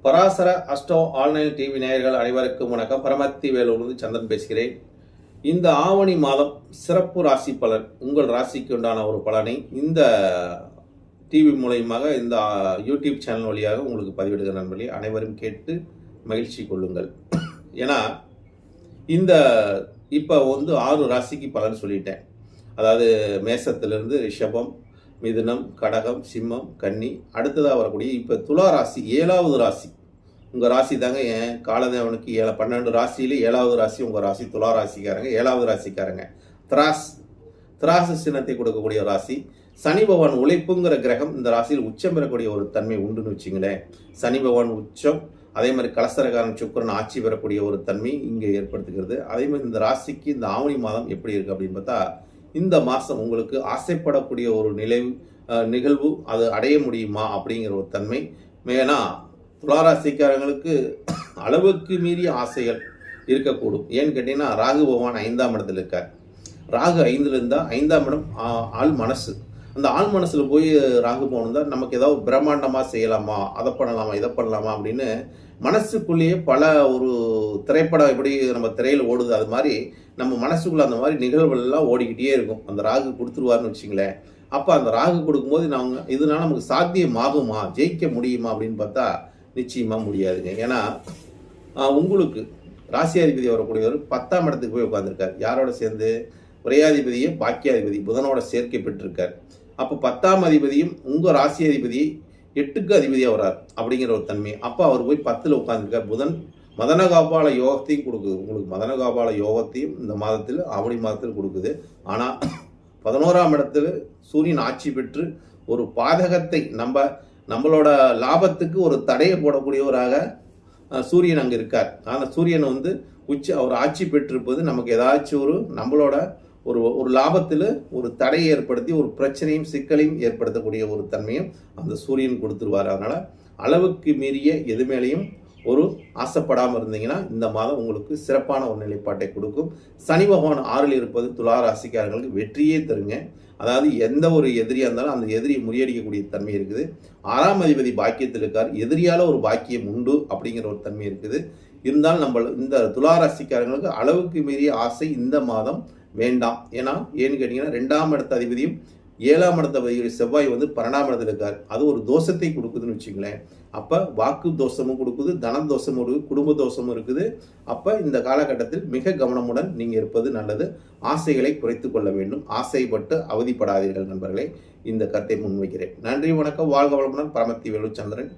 Parasara astro online TV நேயர்கள் அனைவருக்கும் வணக்கம். பரமத்தி வேலூர்ந்து சந்திரன் பேசுகிறேன். இந்த ஆவணி மாதம் சிறப்பு ராசி பலன், உங்கள் ராசிக்கு உண்டான ஒரு பலனை இந்த டிவி மூலயமாக இந்த யூடியூப் சேனல் வழியாக உங்களுக்கு பதிவிடுகிற நண்பர்களே, அனைவரும் கேட்டு மகிழ்ச்சி கொள்ளுங்கள். ஏன்னா இந்த இப்போ 6 ராசிக்கு பலன் சொல்லிட்டேன். அதாவது மேசத்திலிருந்து ரிஷபம், மிதுனம், கடகம், சிம்மம், கன்னி, அடுத்ததாக வரக்கூடிய இப்போ துலா ராசி 7வது ராசி. உங்கள் ராசி தாங்க. என் காலதேவனுக்கு 12 ராசியிலே 7வது ராசி உங்கள் ராசி. துலா ராசிக்காரங்க 7வது ராசிக்காரங்க. திராசு சின்னத்தை கொடுக்கக்கூடிய ராசி. சனி பகவான் உழைப்புங்கிற கிரகம் இந்த ராசியில் உச்சம் பெறக்கூடிய ஒரு தன்மை உண்டுன்னு வச்சுங்களேன். சனி பகவான் உச்சம், அதே மாதிரி கலசரகாரன் சுக்கிரன் ஆட்சி பெறக்கூடிய ஒரு தன்மை இங்கே ஏற்படுத்துகிறது. அதே மாதிரி இந்த ராசிக்கு இந்த ஆவணி மாதம் எப்படி இருக்குது அப்படின்னு பார்த்தா, இந்த மாதம் உங்களுக்கு ஆசைப்படக்கூடிய ஒரு நிகழ்வு அது அடைய முடியுமா அப்படிங்கிற ஒரு தன்மை. ஏன்னா துளாராசிக்காரங்களுக்கு அளவுக்கு மீறிய ஆசைகள் இருக்கக்கூடும். ஏன்னு கேட்டீங்கன்னா, ராகு பகவான் 5ஆம் இடத்துல இருக்கார். ராகு 5ல் இருந்தால் 5ஆம் இடம் ஆள் மனசு. அந்த ஆள் மனசில் போய் ராகு போகணும் தான் நமக்கு ஏதாவது பிரம்மாண்டமாக செய்யலாமா, அதை பண்ணலாமா, இதை பண்ணலாமா அப்படின்னு மனசுக்குள்ளேயே பல ஒரு திரைப்படம் எப்படி நம்ம திரையில் ஓடுது, அது மாதிரி நம்ம மனசுக்குள்ளே அந்த மாதிரி நிகழ்வுகள்லாம் ஓடிக்கிட்டே இருக்கும். அந்த ராகு கொடுத்துருவாருன்னு வச்சுங்களேன். அப்போ அந்த ராகு கொடுக்கும்போது நாங்கள் இதனால நமக்கு சாத்தியமாகுமா, ஜெயிக்க முடியுமா அப்படின்னு பார்த்தா நிச்சயமாக முடியாதுங்க. ஏன்னா உங்களுக்கு ராசியாதிபதி வரக்கூடியவர் 10ஆம் இடத்துக்கு போய் உட்காந்துருக்கார். யாரோட சேர்ந்து? விரையாதிபதியை பாக்கியாதிபதி புதனோட சேர்க்கை பெற்றிருக்கார். அப்போ 10ஆம் அதிபதியும் உங்கள் ராசி அதிபதியை 8க்கு அதிபதியாக வர்றார் அப்படிங்கிற ஒரு தன்மை. அப்போ அவர் போய் 10ல் உட்காந்துருக்கார். புதன் மதனகாபால யோகத்தையும் கொடுக்குது. உங்களுக்கு மதனகாபால யோகத்தையும் இந்த மாதத்தில் ஆவணி மாதத்தில் கொடுக்குது. ஆனால் 11ஆம் இடத்துல சூரியன் ஆட்சி பெற்று ஒரு பாதகத்தை நம்மளோட லாபத்துக்கு ஒரு தடையை போடக்கூடியவராக சூரியன் அங்கே இருக்கார். ஆனால் சூரியன் அவர் ஆட்சி பெற்றிருப்பது நமக்கு ஏதாச்சும் நம்மளோட ஒரு லாபத்தில் ஒரு தடையை ஏற்படுத்தி ஒரு பிரச்சனையும் சிக்கலையும் ஏற்படுத்தக்கூடிய ஒரு தன்மையும் அந்த சூரியன் கொடுத்துருவார். அதனால் அளவுக்கு மீறிய எது மேலேயும் ஆசைப்படாமல் இருந்தீங்கன்னா இந்த மாதம் உங்களுக்கு சிறப்பான ஒரு நிலைப்பாட்டை கொடுக்கும். சனி பகவான் 6ல் இருப்பது துலா ராசிக்காரர்களுக்கு வெற்றியே தருங்க. அதாவது எந்த ஒரு எதிரியாக இருந்தாலும் அந்த எதிரியை முறியடிக்கக்கூடிய தன்மை இருக்குது. 6ஆம் அதிபதி பாக்கியத்தில் இருக்கார். எதிரியால் ஒரு பாக்கியம் உண்டு அப்படிங்கிற ஒரு தன்மை இருக்குது. இருந்தாலும் இந்த துலா ராசிக்காரங்களுக்கு அளவுக்கு மீறிய ஆசை இந்த மாதம் வேண்டாம். ஏன்னு கேட்டிங்கன்னா, 2ஆம் இடத்த அதிபதியும் 7ஆம் இடத்த அதிபதி செவ்வாய் 12ஆம் இடத்துல இருக்கார். அது ஒரு தோஷத்தை கொடுக்குதுன்னு வச்சுங்களேன். அப்போ வாக்கு தோஷமும் கொடுக்குது, தன தோஷமும் இருக்குது, குடும்ப தோஷமும் இருக்குது. அப்போ இந்த காலகட்டத்தில் மிக கவனமுடன் நீங்கள் இருப்பது நல்லது. ஆசைகளை குறைத்து கொள்ள வேண்டும். ஆசைப்பட்டு அவதிப்படாதீர்கள் நண்பர்களே. இந்த கருத்தை முன்வைக்கிறேன். நன்றி, வணக்கம், வாழ்க வளமுடன். பரமத்தி வேலூர் சந்திரன்.